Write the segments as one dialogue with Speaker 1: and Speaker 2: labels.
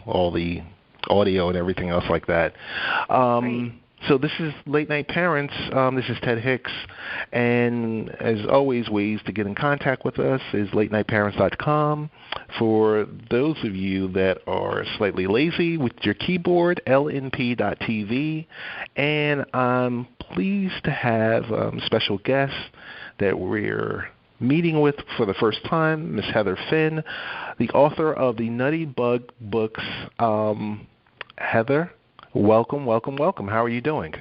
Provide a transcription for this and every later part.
Speaker 1: all the audio and everything else like that. So this is Late Night Parents. This is Ted Hicks. And as always, ways to get in contact with us is latenightparents.com. For those of you that are slightly lazy with your keyboard, lnp.tv. And I'm pleased to have special guests that we're meeting with for the first time, Miss Heather Finn, the author of the Nutty Bug-books. Heather, welcome, welcome, welcome. How are you doing?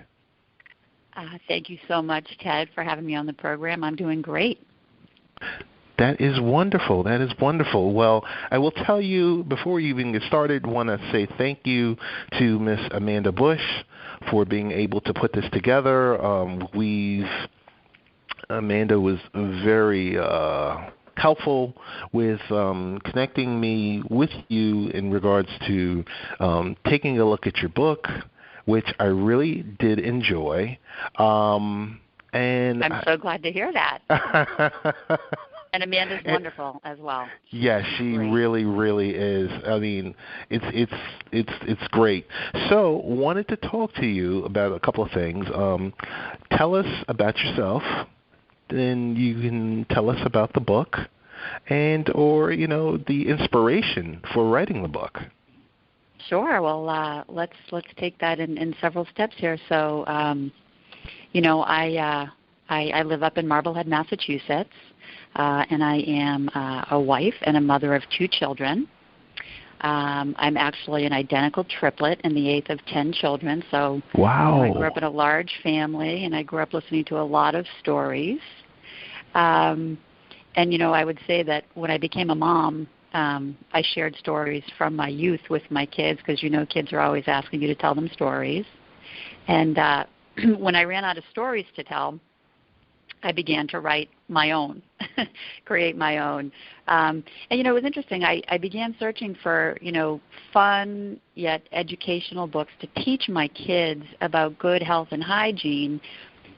Speaker 2: Thank you so much, Ted, for having me on the program. I'm doing great.
Speaker 1: That is wonderful. That is wonderful. Well, I will tell you, before we even get started, I want to say thank you to Miss Amanda Bush for being able to put this together. Amanda was very helpful with connecting me with you in regards to taking a look at your book, which I really did enjoy. And
Speaker 2: I'm so glad to hear that. And Amanda's wonderful as well.
Speaker 1: Yes, she really, really is. I mean, it's great. So, wanted to talk to you about a couple of things. Tell us about yourself. Then you can tell us about the book or the inspiration for writing the book.
Speaker 2: Sure. Well, let's take that in several steps here. So, I live up in Marblehead, Massachusetts, and I am a wife and a mother of 2 children. I'm actually an identical triplet and the 8th of 10 children. So
Speaker 1: wow.
Speaker 2: I grew up in a large family, and I grew up listening to a lot of stories. And, I would say that when I became a mom, I shared stories from my youth with my kids because, kids are always asking you to tell them stories. And when I ran out of stories to tell, I began to write my own, create my own. And, it was interesting. I began searching for, fun yet educational books to teach my kids about good health and hygiene.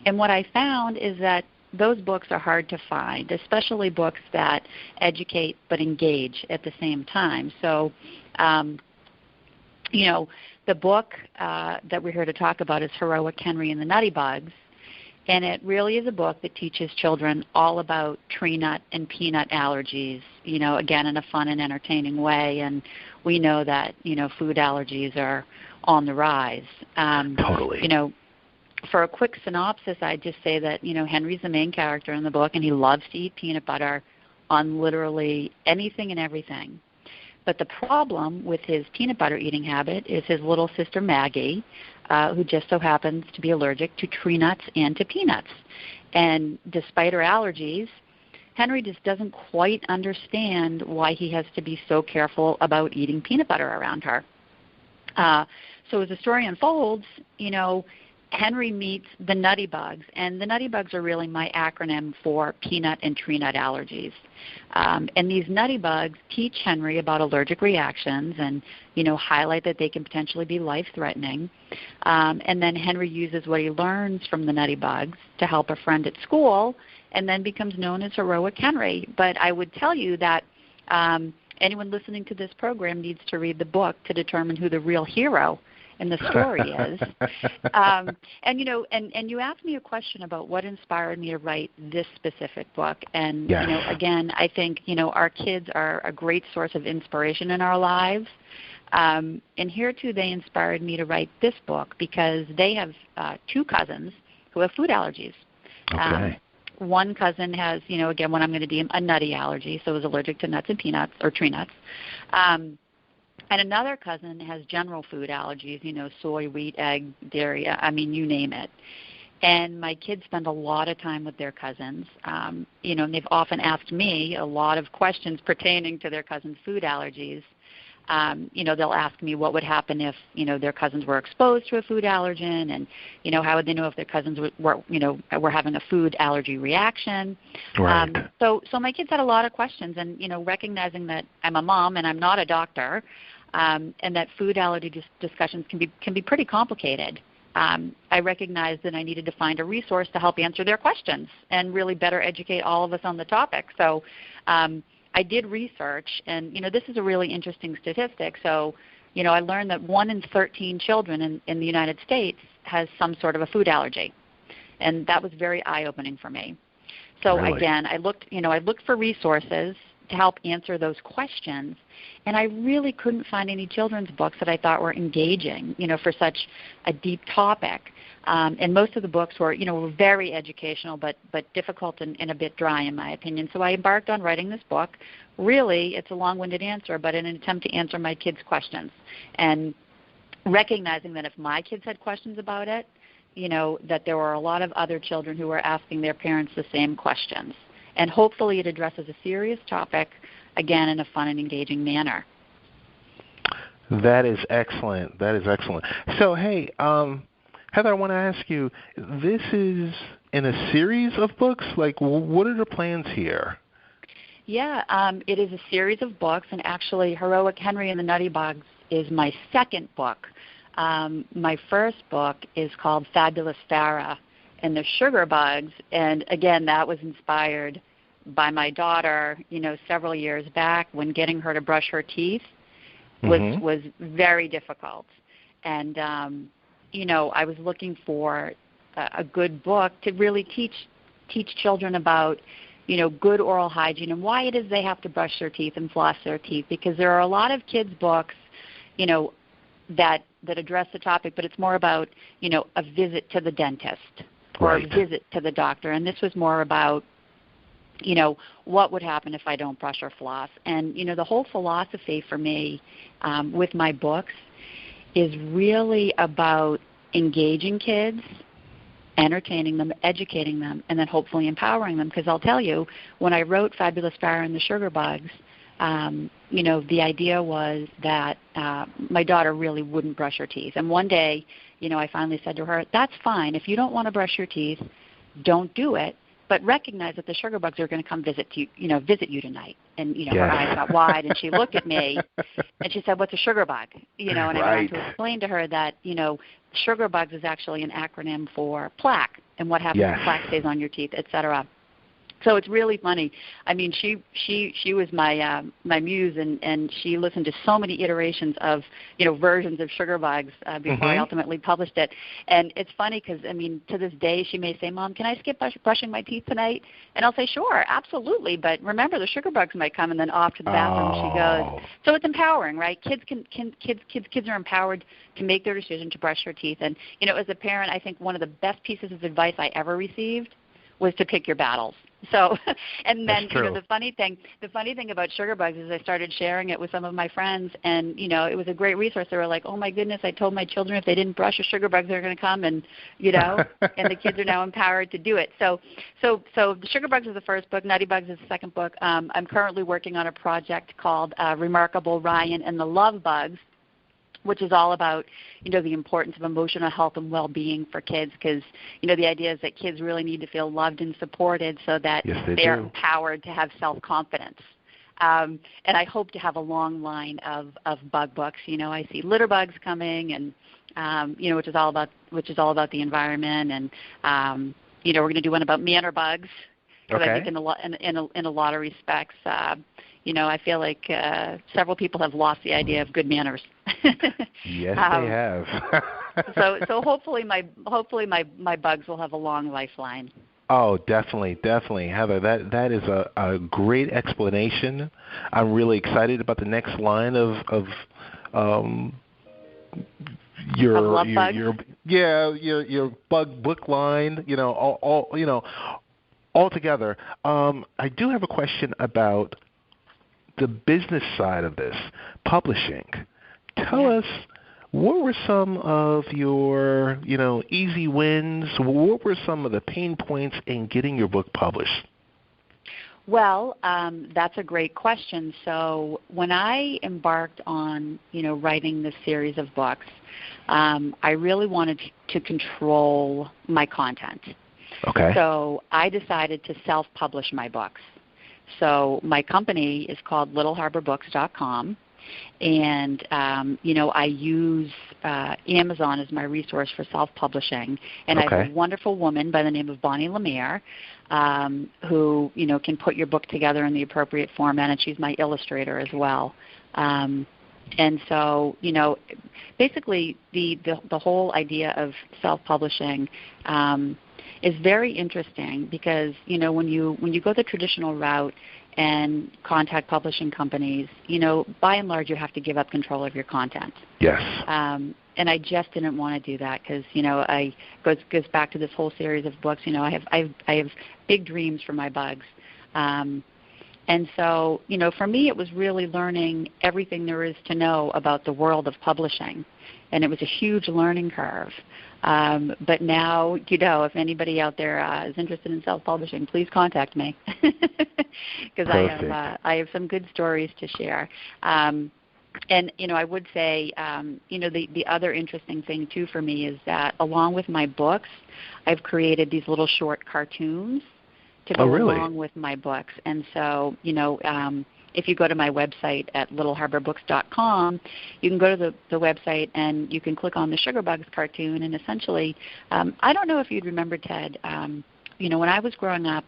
Speaker 2: And what I found is that those books are hard to find, especially books that educate but engage at the same time. So, the book that we're here to talk about is Heroic Henry and the Nutty Bugs. And it really is a book that teaches children all about tree nut and peanut allergies, again, in a fun and entertaining way. And we know that, food allergies are on the rise.
Speaker 1: Totally.
Speaker 2: For a quick synopsis, I'd just say that, Henry's the main character in the book, and he loves to eat peanut butter on literally anything and everything. But the problem with his peanut butter eating habit is his little sister Maggie, who just so happens to be allergic to tree nuts and to peanuts. And despite her allergies, Henry just doesn't quite understand why he has to be so careful about eating peanut butter around her. So as the story unfolds, Henry meets the Nutty Bugs, and the Nutty Bugs are really my acronym for peanut and tree nut allergies. And these Nutty Bugs teach Henry about allergic reactions and, highlight that they can potentially be life-threatening. And then Henry uses what he learns from the Nutty Bugs to help a friend at school and then becomes known as Heroic Henry. But I would tell you that anyone listening to this program needs to read the book to determine who the real hero in the story is. And you asked me a question about what inspired me to write this specific book. And,
Speaker 1: yes.
Speaker 2: Again, I think, our kids are a great source of inspiration in our lives. And here, too, they inspired me to write this book because they have 2 cousins who have food allergies.
Speaker 1: Okay.
Speaker 2: One cousin has, again, what I'm going to deem a nutty allergy, so is allergic to nuts and peanuts or tree nuts. And another cousin has general food allergies, soy, wheat, egg, dairy, you name it. And my kids spend a lot of time with their cousins, and they've often asked me a lot of questions pertaining to their cousin's food allergies. They'll ask me what would happen if, their cousins were exposed to a food allergen, and, how would they know if their cousins were having a food allergy reaction.
Speaker 1: Right.
Speaker 2: So my kids had a lot of questions, and, recognizing that I'm a mom and I'm not a doctor, and that food allergy discussions can be pretty complicated. I recognized that I needed to find a resource to help answer their questions and really better educate all of us on the topic. So I did research, and this is a really interesting statistic. So I learned that 1 in 13 children in the United States has some sort of a food allergy. And that was very eye-opening for me. So
Speaker 1: Really?
Speaker 2: again, I looked for resources to help answer those questions, and I really couldn't find any children's books that I thought were engaging, for such a deep topic. And most of the books were very educational, but difficult and a bit dry, in my opinion. So I embarked on writing this book. Really, it's a long-winded answer, but in an attempt to answer my kids' questions, and recognizing that if my kids had questions about it, that there were a lot of other children who were asking their parents the same questions. And hopefully it addresses a serious topic, again, in a fun and engaging manner.
Speaker 1: That is excellent. That is excellent. So, hey, Heather, I want to ask you, this is in a series of books? Like, what are the plans here?
Speaker 2: Yeah, it is a series of books, and actually Heroic Henry and the Nutty Bugs is my second book. My first book is called Fabulous Farrah and the Sugar Bugs, and again, that was inspired by my daughter, several years back, when getting her to brush her teeth was very difficult. And, I was looking for a good book to really teach children about, good oral hygiene and why it is they have to brush their teeth and floss their teeth, because there are a lot of kids' books, that address the topic, but it's more about, a visit to the dentist or
Speaker 1: right.
Speaker 2: a visit to the doctor. And this was more about, what would happen if I don't brush or floss. And, the whole philosophy for me with my books is really about engaging kids, entertaining them, educating them, and then hopefully empowering them. Because I'll tell you, when I wrote Fabulous Farrah and the Sugar Bugs, the idea was that my daughter really wouldn't brush her teeth. And one day, I finally said to her, that's fine. If you don't want to brush your teeth, don't do it. But recognize that the sugar bugs are going to come visit you tonight. And, her eyes got wide, and she looked at me, and she said, what's a sugar bug? And I wanted to explain to her that, sugar bugs is actually an acronym for plaque, and what happens if plaque stays on your teeth, et cetera. So it's really funny. I mean, she was my muse, and she listened to so many iterations of versions of Sugar Bugs before I ultimately published it. And it's funny because to this day she may say, "Mom, can I skip brushing my teeth tonight?" And I'll say, "Sure, absolutely, but remember the sugar bugs might come." And then off to the bathroom she goes. So it's empowering, right? Kids are empowered to make their decision to brush their teeth. And as a parent, I think one of the best pieces of advice I ever received was to pick your battles. So, and then the funny thing about Sugar Bugs is I started sharing it with some of my friends, and it was a great resource. They were like, "Oh my goodness, I told my children if they didn't brush, the sugar bugs are going to come," and and the kids are now empowered to do it. So the Sugar Bugs is the first book. Nutty Bugs is the second book. I'm currently working on a project called Remarkable Ryan and the Love Bugs, which is all about, the importance of emotional health and well-being for kids, because, the idea is that kids really need to feel loved and supported so that they're empowered to have self-confidence. And I hope to have a long line of bug books. I see litter bugs coming, and which is all about the environment, and we're going to do one about manner bugs. Because I think in a lot of respects, I feel like several people have lost the idea of good manners.
Speaker 1: Yes, they have.
Speaker 2: so hopefully my bugs will have a long lifeline.
Speaker 1: Oh, definitely, Heather. That is a great explanation. I'm really excited about the next line of your bug book line. All together. I do have a question about the business side of this, publishing. Tell us, what were some of your, easy wins? What were some of the pain points in getting your book published?
Speaker 2: Well, that's a great question. So when I embarked on, writing this series of books, I really wanted to control my content.
Speaker 1: Okay.
Speaker 2: So I decided to self-publish my books. So my company is called littleharborbooks.com, and I use Amazon as my resource for self-publishing. And I have a wonderful woman by the name of Bonnie Lemire who can put your book together in the appropriate format, and she's my illustrator as well. And so, basically the whole idea of self-publishing is very interesting because, when you go the traditional route and contact publishing companies, by and large you have to give up control of your content.
Speaker 1: Yes.
Speaker 2: And I just didn't want to do that because, goes back to this whole series of books. I have big dreams for my bugs. And so, for me, it was really learning everything there is to know about the world of publishing. And it was a huge learning curve. But now, if anybody out there is interested in self-publishing, please contact me because I have some good stories to share. And, I would say, the other interesting thing, too, for me is that along with my books, I've created these little short cartoons to go along with my books. And so, if you go to my website at littleharborbooks.com, you can go to the website and you can click on the Sugar Bugs cartoon. And essentially, I don't know if you'd remember, Ted, when I was growing up,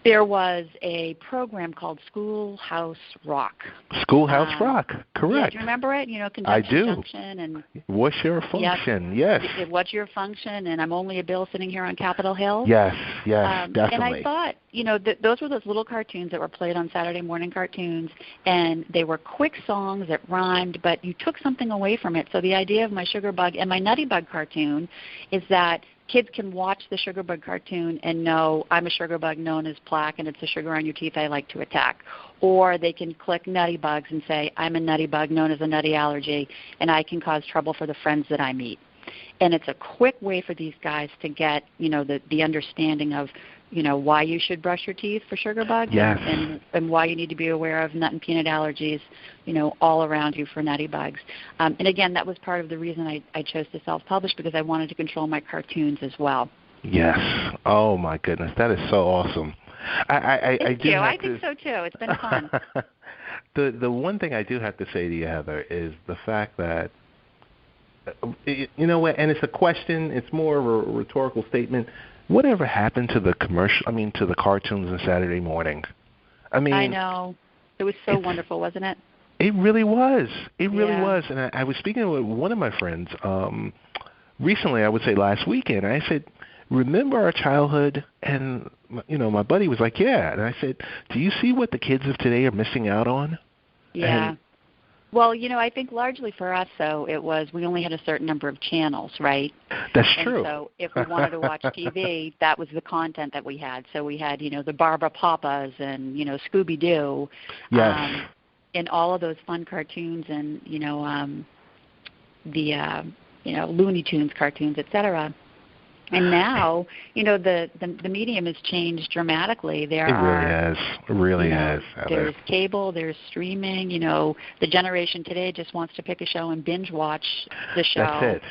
Speaker 2: there was a program called Schoolhouse Rock.
Speaker 1: Schoolhouse Rock, correct.
Speaker 2: Yeah, do you remember it? Conjunction
Speaker 1: I do.
Speaker 2: Junction and
Speaker 1: What's Your Function? Yes.
Speaker 2: What's Your Function? And I'm Only a Bill Sitting Here on Capitol Hill.
Speaker 1: Yes, definitely.
Speaker 2: And I thought, those were those little cartoons that were played on Saturday morning cartoons, and they were quick songs that rhymed, but you took something away from it. So the idea of my Sugar Bug and my Nutty Bug cartoon is that kids can watch the Sugar Bug cartoon and know I'm a sugar bug known as plaque and it's the sugar on your teeth I like to attack. Or they can click Nutty Bugs and say I'm a nutty bug known as a nutty allergy and I can cause trouble for the friends that I meet. And it's a quick way for these guys to get, the understanding of, why you should brush your teeth for sugar bugs and why you need to be aware of nut and peanut allergies, all around you for nutty bugs. And again, that was part of the reason I chose to self-publish because I wanted to control my cartoons as well.
Speaker 1: Yes. Oh, my goodness. That is so awesome. I
Speaker 2: think so, too. It's been fun.
Speaker 1: The one thing I do have to say to you, Heather, is the fact that, and it's a question, it's more of a rhetorical statement. Whatever happened to the cartoons on Saturday morning? I
Speaker 2: know. It was so wonderful, wasn't it?
Speaker 1: It really was. It really was. And I was speaking with one of my friends recently, I would say last weekend. I said, remember our childhood? And, my buddy was like, yeah. And I said, do you see what the kids of today are missing out on?
Speaker 2: Yeah. Well, I think largely for us, though, it was we only had a certain number of channels, right?
Speaker 1: That's true.
Speaker 2: So if we wanted to watch TV, that was the content that we had. So we had, the Barbara Papas and, Scooby-Doo.
Speaker 1: Yes.
Speaker 2: And all of those fun cartoons and, the Looney Tunes cartoons, et cetera. And now, the medium has changed dramatically. It really has. There's cable, there's streaming. The generation today just wants to pick a show and binge watch the show.
Speaker 1: That's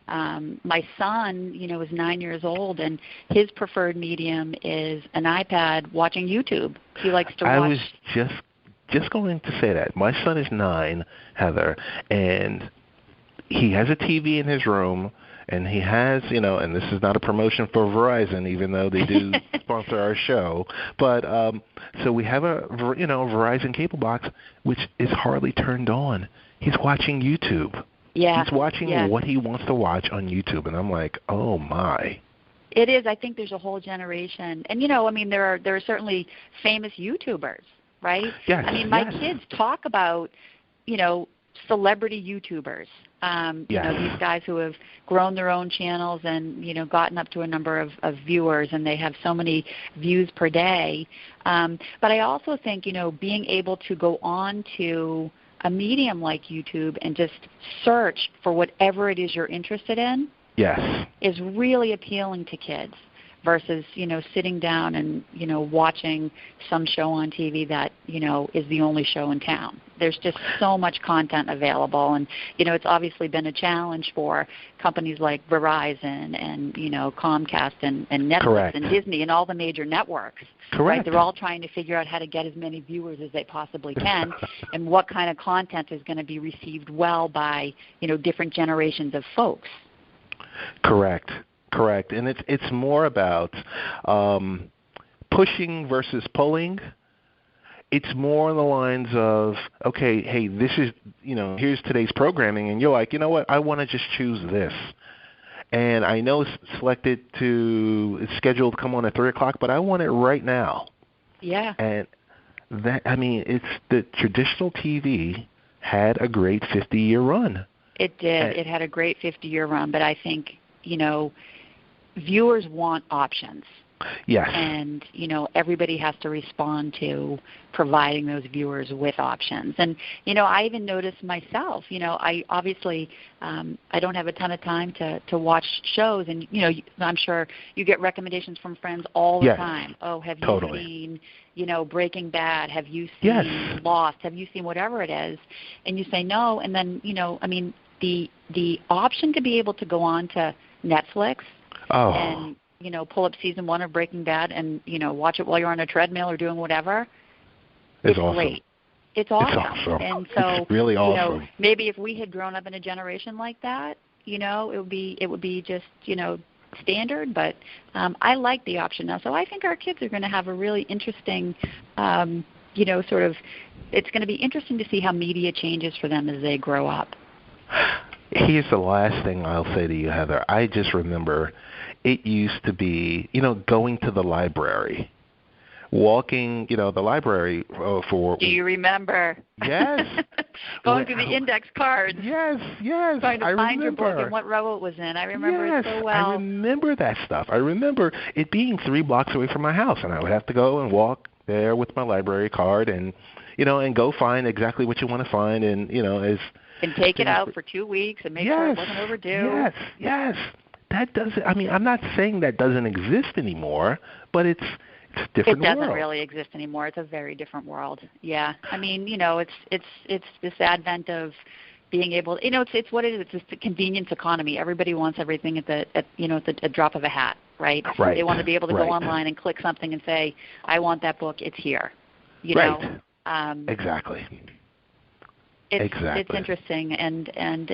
Speaker 1: it.
Speaker 2: My son, is 9 years old, and his preferred medium is an iPad watching YouTube. He likes to watch.
Speaker 1: I was just going to say that. My son is 9, Heather, and he has a TV in his room. And he has, and this is not a promotion for Verizon, even though they do sponsor our show. But so we have a Verizon cable box, which is hardly turned on. He's watching YouTube.
Speaker 2: Yeah.
Speaker 1: He's watching what he wants to watch on YouTube, and I'm like, oh my.
Speaker 2: It is. I think there's a whole generation, and there are certainly famous YouTubers, right?
Speaker 1: Yes.
Speaker 2: My kids talk about, celebrity YouTubers. These guys who have grown their own channels and, gotten up to a number of viewers, and they have so many views per day. But I also think, being able to go on to a medium like YouTube and just search for whatever it is you're interested in is really appealing to kids versus, sitting down and, watching some show on TV that, is the only show in town. There's just so much content available. And, it's obviously been a challenge for companies like Verizon and, Comcast and Netflix
Speaker 1: Correct.
Speaker 2: And Disney and all the major networks.
Speaker 1: Correct.
Speaker 2: Right? They're all trying to figure out how to get as many viewers as they possibly can and what kind of content is going to be received well by, different generations of folks.
Speaker 1: Correct, and it's more about pushing versus pulling. it's more on the lines of, okay, hey, this is, here's today's programming, and you're like, you know what, I want to just choose this. And I know it's it's scheduled to come on at 3 o'clock, but I want it right now.
Speaker 2: Yeah.
Speaker 1: And it's the traditional TV had a great 50-year run.
Speaker 2: It did. It had a great 50-year run, but I think, viewers want options.
Speaker 1: Yes.
Speaker 2: And, everybody has to respond to providing those viewers with options. And, I even noticed myself, I obviously, I don't have a ton of time to watch shows. And, I'm sure you get recommendations from friends all the time. Oh, have you seen, Breaking Bad? Have you seen Lost? Have you seen whatever it is? And you say no. And then, the option to be able to go on to Netflix and, pull up season 1 of Breaking Bad and, watch it while you're on a treadmill or doing whatever. It's
Speaker 1: awesome.
Speaker 2: Great. It's awesome.
Speaker 1: It's awesome.
Speaker 2: And so,
Speaker 1: it's really awesome.
Speaker 2: Maybe if we had grown up in a generation like that, it would be just, standard. But I like the option now. So I think our kids are going to have a really interesting, it's going to be interesting to see how media changes for them as they grow up.
Speaker 1: Here's the last thing I'll say to you, Heather. I just remember it used to be, going to the library, walking, the library for...
Speaker 2: Do you remember?
Speaker 1: Yes.
Speaker 2: Going through the index cards.
Speaker 1: Yes.
Speaker 2: Trying to find
Speaker 1: remember.
Speaker 2: your book and what row it was in. I remember it so well.
Speaker 1: I remember that stuff. I remember it being 3 blocks away from my house, and I would have to go and walk there with my library card and, and go find exactly what you want to find and,
Speaker 2: And take it out for 2 weeks and make sure it wasn't overdue.
Speaker 1: Yes. That doesn't. I'm not saying that doesn't exist anymore, but it's a different world.
Speaker 2: It doesn't really exist anymore. It's a very different world. Yeah. It's this advent of being able. It's what it is. It's the convenience economy. Everybody wants everything at the drop of a hat, right?
Speaker 1: Right.
Speaker 2: They want to be able to go online and click something and say, "I want that book. It's here." Exactly. It's interesting, and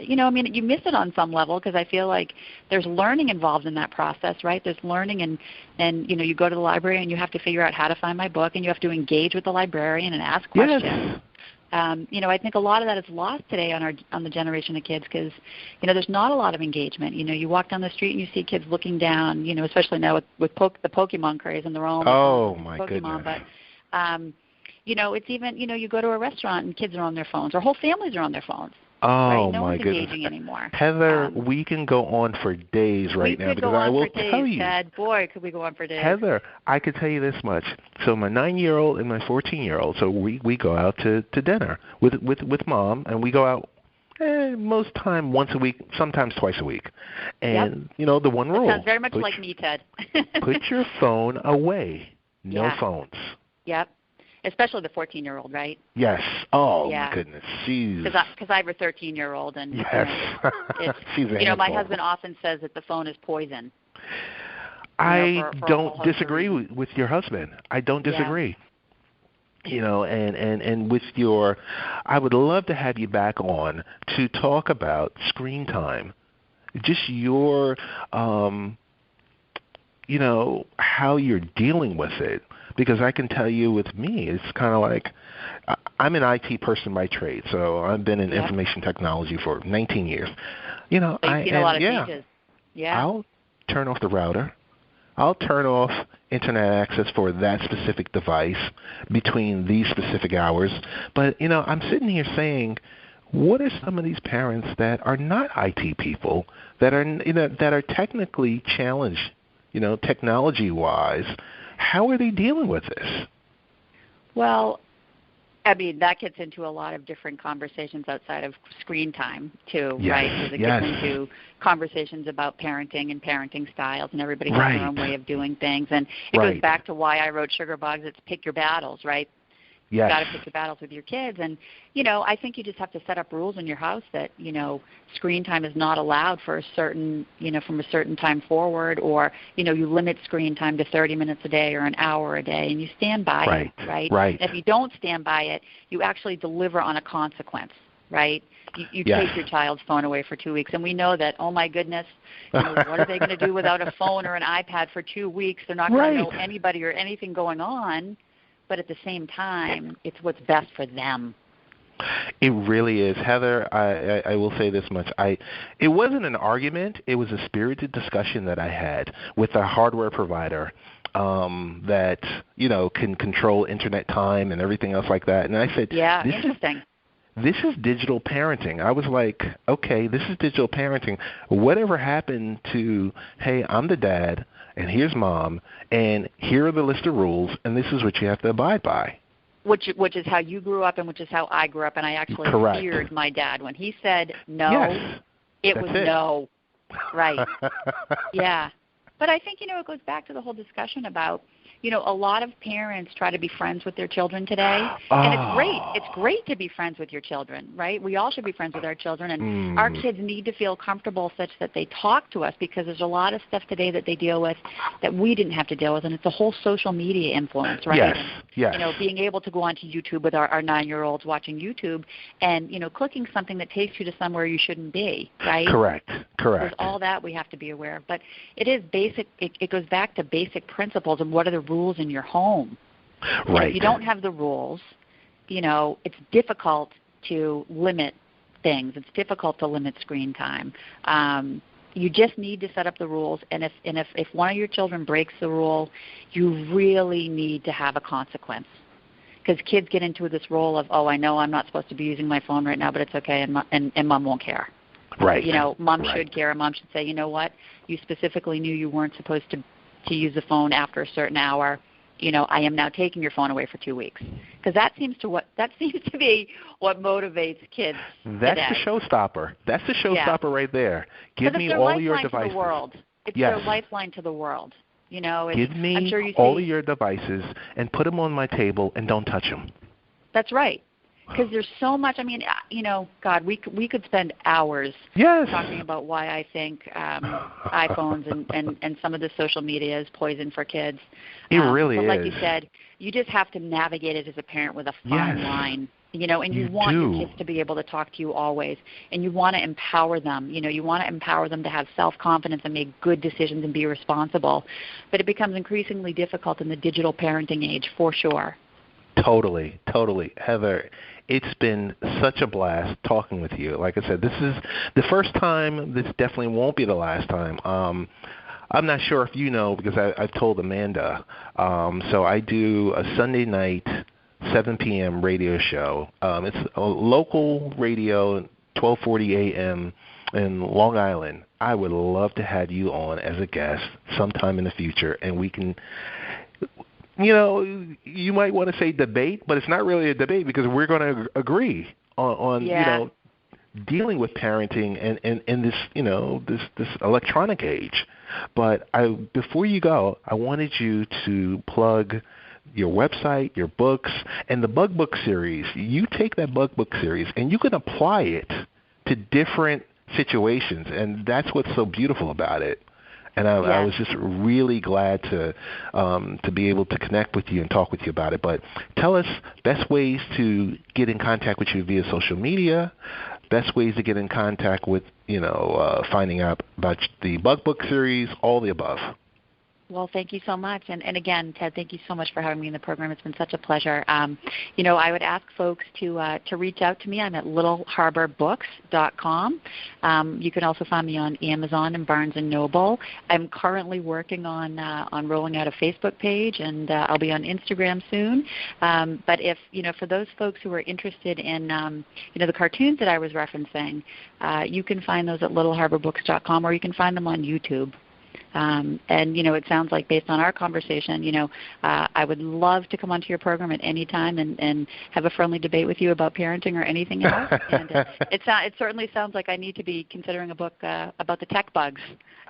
Speaker 2: you miss it on some level because I feel like there's learning involved in that process, right? There's learning, and you go to the library and you have to figure out how to find my book, and you have to engage with the librarian and ask questions.
Speaker 1: Yes.
Speaker 2: I think a lot of that is lost today on the generation of kids because there's not a lot of engagement. You walk down the street and you see kids looking down, especially now with the Pokemon craze and their own
Speaker 1: my
Speaker 2: Pokemon,
Speaker 1: goodness.
Speaker 2: But it's even, you go to a restaurant and kids are on their phones, or whole families are on their phones.
Speaker 1: Oh,
Speaker 2: right? No
Speaker 1: my
Speaker 2: one's
Speaker 1: goodness.
Speaker 2: engaging anymore.
Speaker 1: Heather, we can go on for days right now because I will tell you.
Speaker 2: Ted. Boy, could we go on for days.
Speaker 1: Heather, I could tell you this much. So my 9-year-old and my 14-year-old, so we go out to dinner with Mom, and we go out most time once a week, sometimes twice a week. And, the one rule.
Speaker 2: That sounds very much like me, Ted.
Speaker 1: Put your phone away. No phones.
Speaker 2: Yep. Especially the 14-year-old, right?
Speaker 1: Yes. Oh, my goodness. Because
Speaker 2: I have a 13-year-old, and
Speaker 1: yes.
Speaker 2: She's my husband often says that the phone is poison.
Speaker 1: I don't disagree with your husband. I don't disagree. Yeah. And with I would love to have you back on to talk about screen time. Just your, how you're dealing with it. Because I can tell you with me, it's kind of like I'm an IT person by trade, so I've been in information technology for 19 years.
Speaker 2: You've seen a lot of changes. Yeah.
Speaker 1: I'll turn off the router. I'll turn off internet access for that specific device between these specific hours. But, I'm sitting here saying, what are some of these parents that are not IT people that are technically challenged, technology-wise? How are they dealing with this?
Speaker 2: Well, that gets into a lot of different conversations outside of screen time, too, right? Because it gets into conversations about parenting and parenting styles, and everybody has their own way of doing things. And it goes back to why I wrote Sugar Bugs. It's pick your battles, right?
Speaker 1: Yes.
Speaker 2: You've got to pick your battles with your kids. And, I think you just have to set up rules in your house that, screen time is not allowed for a certain, from a certain time forward, or, you limit screen time to 30 minutes a day or an hour a day, and you stand by it, right?
Speaker 1: Right.
Speaker 2: And if you don't stand by it, you actually deliver on a consequence, right? You take your child's phone away for 2 weeks, and we know that, oh, my goodness, what are they going to do without a phone or an iPad for 2 weeks? They're not going to know anybody or anything going on. but at the same time, it's what's best for them.
Speaker 1: It really is. Heather, I will say this much. It wasn't an argument. It was a spirited discussion that I had with a hardware provider that, can control internet time and everything else like that. And I said,
Speaker 2: yeah, interesting.
Speaker 1: This is digital parenting. I was like, okay, this is digital parenting. Whatever happened to, hey, I'm the dad, and here's mom, and here are the list of rules, and this is what you have to abide by.
Speaker 2: Which is how you grew up and which is how I grew up, and I actually feared my dad. When he said no,
Speaker 1: yes,
Speaker 2: it was no. Right. Yeah. But I think, it goes back to the whole discussion about, a lot of parents try to be friends with their children today, and it's great. It's great to be friends with your children, right? We all should be friends with our children, and our kids need to feel comfortable such that they talk to us, because there's a lot of stuff today that they deal with that we didn't have to deal with, and it's a whole social media influence, right?
Speaker 1: Yes,
Speaker 2: and,
Speaker 1: yes.
Speaker 2: Being able to go onto YouTube with our 9-year-olds watching YouTube and, clicking something that takes you to somewhere you shouldn't be, right?
Speaker 1: Correct.
Speaker 2: There's all that we have to be aware of. But it is basic. It goes back to basic principles and what are the rules in your home.
Speaker 1: Right.
Speaker 2: If you don't have the rules, it's difficult to limit things. It's difficult to limit screen time. You just need to set up the rules, and if one of your children breaks the rule, you really need to have a consequence. Because kids get into this role of, I know I'm not supposed to be using my phone right now, but it's okay, and mom won't care.
Speaker 1: Right.
Speaker 2: Mom should care. Mom should say, you know what, you specifically knew you weren't supposed to use the phone after a certain hour. I am now taking your phone away for 2 weeks. Because that seems to be what motivates kids
Speaker 1: That's
Speaker 2: today.
Speaker 1: the showstopper. That's the showstopper right there. Give me all of your devices.
Speaker 2: To the world. It's their lifeline to the world.
Speaker 1: Give me
Speaker 2: I'm sure you
Speaker 1: all of your devices and put them on my table and don't touch them.
Speaker 2: That's right. Because there's so much. I mean, God, we could spend hours talking about why I think iPhones and some of the social media is poison for kids.
Speaker 1: It really is.
Speaker 2: But like you said, you just have to navigate it as a parent with a fine line. And you want your kids to be able to talk to you always, and you want to empower them. You want to empower them to have self-confidence and make good decisions and be responsible. But it becomes increasingly difficult in the digital parenting age, for sure.
Speaker 1: Totally. Heather, it's been such a blast talking with you. Like I said, this is the first time. This definitely won't be the last time. I'm not sure if you know, because I've told Amanda. So I do a Sunday night 7 p.m. radio show. It's a local radio, 1240 a.m. in Long Island. I would love to have you on as a guest sometime in the future, and we can, you might want to say debate, but it's not really a debate because we're going to agree on dealing with parenting and this, this electronic age. But before you go, I wanted you to plug your website, your books, and the Bug Book Series. You take that Bug Book Series and you can apply it to different situations, and that's what's so beautiful about it. And I was just really glad to be able to connect with you and talk with you about it. But tell us best ways to get in contact with you via social media, best ways to get in contact with, finding out about the Bug Book Series, all the above.
Speaker 2: Well, thank you so much. And again, Ted, thank you so much for having me in the program. It's been such a pleasure. I would ask folks to reach out to me. I'm at littleharborbooks.com. You can also find me on Amazon and Barnes & Noble. I'm currently working on rolling out a Facebook page, and I'll be on Instagram soon. But if, for those folks who are interested in, the cartoons that I was referencing, you can find those at littleharborbooks.com, or you can find them on YouTube. It sounds like based on our conversation, I would love to come onto your program at any time and have a friendly debate with you about parenting or anything else. And it certainly sounds like I need to be considering a book about the tech bugs.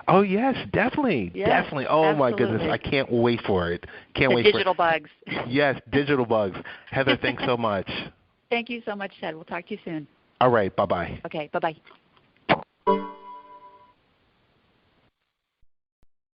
Speaker 1: Oh, yes, definitely.
Speaker 2: Yes,
Speaker 1: definitely. Oh,
Speaker 2: absolutely.
Speaker 1: My goodness. I can't wait for it.
Speaker 2: Digital bugs.
Speaker 1: Yes, digital bugs. Heather, thanks so much.
Speaker 2: Thank you so much, Ted. We'll talk to you soon.
Speaker 1: All right. Bye-bye.
Speaker 2: Okay, bye-bye.